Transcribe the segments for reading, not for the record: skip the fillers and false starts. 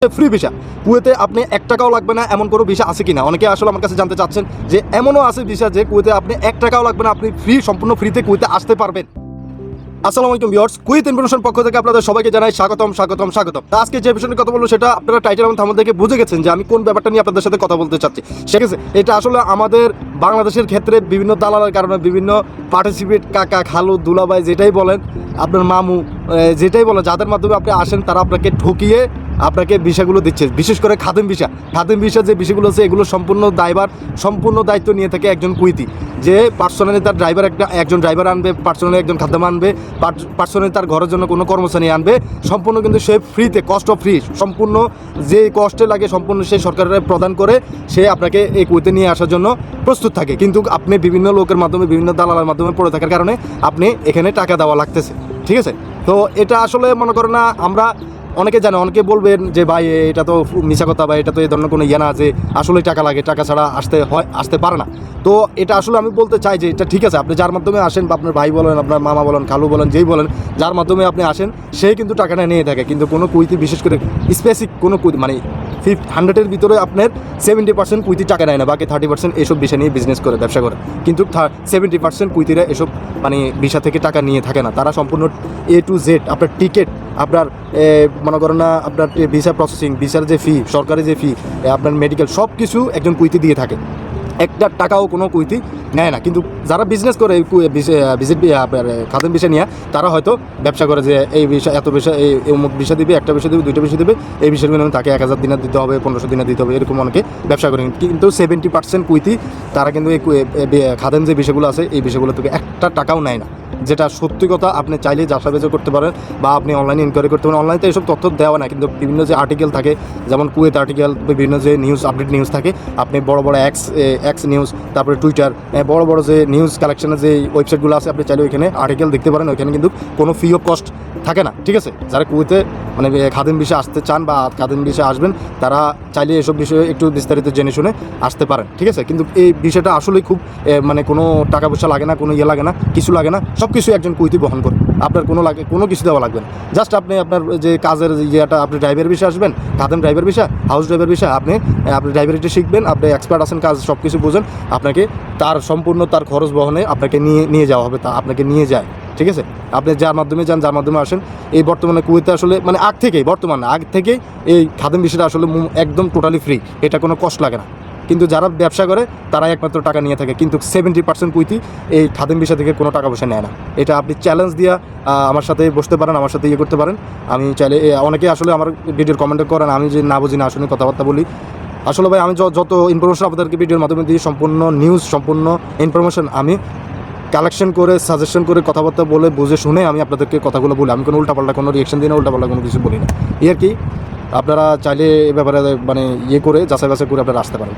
Free visa. কুয়েতে আপনি 1 টাকাও লাগবে না এমন কোনো ভিসা আছে কিনা, অনেকে আসলে আমার কাছে জানতে চাচ্ছেন যে এমনও আছে ভিসা যে কুয়েতে আপনি 1 টাকাও লাগবে না, আপনি সম্পূর্ণ ফ্রিতে কুয়েতে আসতে পারবেন। আসসালামু আলাইকুম ভিউয়ার্স, কুয়েত ইনফরমেশন পক্ষ থেকে আপনাদের সবাইকে জানাই স্বাগতম। আজকে যে বিষয়ে কথা বলবো সেটা আপনারা টাইটেল এবং থাম্বনেল থেকে বুঝে গেছেন যে আমি কোন ব্যাপারটা নিয়ে আপনাদের সাথে কথা বলতে চাচ্ছি। ঠিক আছে, এটা আসলে আমাদের বাংলাদেশের ক্ষেত্রে বিভিন্ন দালালের কারণে বিভিন্ন পার্টিসিপেট কাকা খালু দুলাভাই যেটাই বলেন, আপনার মামু যেটাই বলেন, যাদের মাধ্যমে আপনি আসেন তারা আপনাকে ঠকিয়ে আপনাকে ভিসাগুলো দিচ্ছে। বিশেষ করে খাদেম ভিসা যে বিষয়গুলো আছে এগুলো সম্পূর্ণ দায়িত্ব নিয়ে থাকে একজন কুয়েতি, যে পার্সোনালি তার একজন ড্রাইভার আনবে, পার্সোনালি একজন খাদ্যাম আনবে, পার্সোনালি তার ঘরের জন্য কোনো কর্মচারী আনবে, সম্পূর্ণ কিন্তু সে ফ্রিতে, কস্ট অফ ফ্রি, সম্পূর্ণ যে কষ্টে লাগে সম্পূর্ণ সে সরকারের প্রদান করে সে আপনাকে এই কুয়েতে নিয়ে আসার জন্য প্রস্তুত থাকে। কিন্তু আপনি বিভিন্ন লোকের মাধ্যমে, বিভিন্ন দালালের মাধ্যমে পড়ে থাকার কারণে আপনি এখানে টাকা দেওয়া লাগতেছে। ঠিক আছে, তো এটা আসলে মনে করেন না, আমরা অনেকে জানে, অনেকে বলবেন যে ভাই এটা তো মিছা কথা, বা এটা তো এই ধরনের কোনো না যে আসলে টাকা লাগে, টাকা ছাড়া আসতে পারে না। তো এটা আসলে আমি বলতে চাই যে এটা ঠিক আছে, আপনি যার মাধ্যমে আসেন, বা আপনার ভাই বলেন, আপনার মামা বলেন, খালু বলেন, যেই বলেন, যার মাধ্যমে আপনি আসেন সে কিন্তু টাকাটা নিয়ে থাকে। কিন্তু কোনো কুইতি, বিশেষ করে স্পেসিফিক কোনো কুইতি, মানে 100-এর ভিতরে আপনার 70% কুইতি টাকা নেয় না, বাকি 30% এসব ভিসা নিয়ে বিজনেস করে, ব্যবসা করে। কিন্তু 70% কুইতিরা এসব মানে ভিসা থেকে টাকা নিয়ে থাকে না, তারা সম্পূর্ণ A to Z, আপনার টিকিট, আপনার মনে করেন না, আপনার ভিসা প্রসেসিং, ভিসার যে ফি, সরকারি যে ফি, আপনার মেডিকেল, সব কিছু একজন কুইতি দিয়ে থাকে। 1 টাকাও কোনো কুইতি নেয় না। কিন্তু যারা বিজনেস করে আপনার খাদেম ভিসা নিয়ে, তারা হয়তো ব্যবসা করে যে এই ভিসা, এত ভিসা, এই অমুক ভিসা দিবে, একটা ভিসা দিবে, 2টা ভিসা দিবে, এই ভিসার বিনিময়ে তাকে 1000 দিনার দিতে হবে, 1500 দিনার দিতে হবে, এরকম অনেকে ব্যবসা করেন। কিন্তু 70% কুইতি তারা কিন্তু এই খাদেম যে বিষয়গুলো আছে এই বিষয়গুলো থেকে 1 টাকাও নেয় না, যেটা সত্যি কথা। আপনি চাইলে যাচাই করতে পারেন, বা আপনি অনলাইনে ইনকোয়ারি করতে পারেন। অনলাইনে এইসব তথ্য দেওয়া না, কিন্তু বিভিন্ন যে আর্টিকেল থাকে, যেমন কুয়েত আর্টিকেল, বিভিন্ন যে আপডেট নিউজ থাকে, আপনি বড় এক্স নিউজ, তারপরে টুইটার, বড় যে নিউজ কালেকশনের যে ওয়েবসাইটগুলো আছে, আপনি চাইলে ওইখানে আর্টিকেল দেখতে পারেন। ওইখানে কিন্তু কোনো ফি অফ কস্ট থাকে না। ঠিক আছে, যারা কুয়েতে মানে খাদেম ভিসা আসতে চান বা খাদেম ভিসা আসবেন, তারা চাইলে এসব বিষয়ে একটু বিস্তারিত জেনে শুনে আসতে পারেন। ঠিক আছে, কিন্তু এই বিষয়টা আসলেই খুব মানে কোনো টাকা পয়সা লাগে না, কোনো লাগে না, কিছু লাগে না, সব কিছু একজন কুয়েতি বহন করে। আপনার কোনো কিছু দেওয়া লাগবে না। জাস্ট আপনি আপনার যে কাজের ইয়েটা, আপনি ড্রাইভার ভিসা আসবেন, খাদেম driver visa, house driver visa, আপনি ড্রাইভারিটি শিখবেন, আপনি এক্সপার্ট আছেন, কাজ সব কিছু বোঝেন, আপনাকে সম্পূর্ণ তার খরচ বহনে আপনাকে নিয়ে যাওয়া হবে, তা আপনাকে নিয়ে যায়। ঠিক আছে, আপনি যার মাধ্যমে যান, যার মাধ্যমে আসেন, এই বর্তমানে কুয়েতে আসলে মানে আগ থেকেই এই খাদেম বিষয়টা আসলে একদম টোটালি ফ্রি, এটা কোনো কষ্ট লাগে না। কিন্তু যারা ব্যবসা করে তারাই একমাত্র টাকা নিয়ে থাকে, কিন্তু 70% কুইতি এই খাদেম বিষয় থেকে কোনো টাকা পয়সা নেয় না। এটা আপনি চ্যালেঞ্জ দিয়ে আমার সাথে বসতে পারেন, আমার সাথে করতে পারেন। আমি চাইলে, অনেকে আসলে আমার ভিডিওর কমেন্টে করেন আমি যে না বুঝি না আসলে কথাবার্তা বলি। আসলে ভাই, আমি যত ইনফরমেশন আপনাদেরকে ভিডিওর মাধ্যমে দিই, সম্পূর্ণ নিউজ, সম্পূর্ণ ইনফরমেশন আমি কালেকশন করে, সাজেশন করে, কথাবার্তা বলে, বুঝে শুনে আমি আপনাদেরকে কথাগুলো বলি। আমি কোনো উল্টাপাল্টা কোনো রিয়েকশন দিই না, উল্টাপাল্টা কোনো কিছু বলি না। আর কি, আপনারা চাইলে এ ব্যাপারে মানে করে যাচাই বাছাই করে আপনারা আসতে পারেন।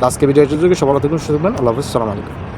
আজকে ভিডিওটি সবার থেকে সুযোগ দেন। আল্লাহ হাফিজ, আসসালামু আলাইকুম।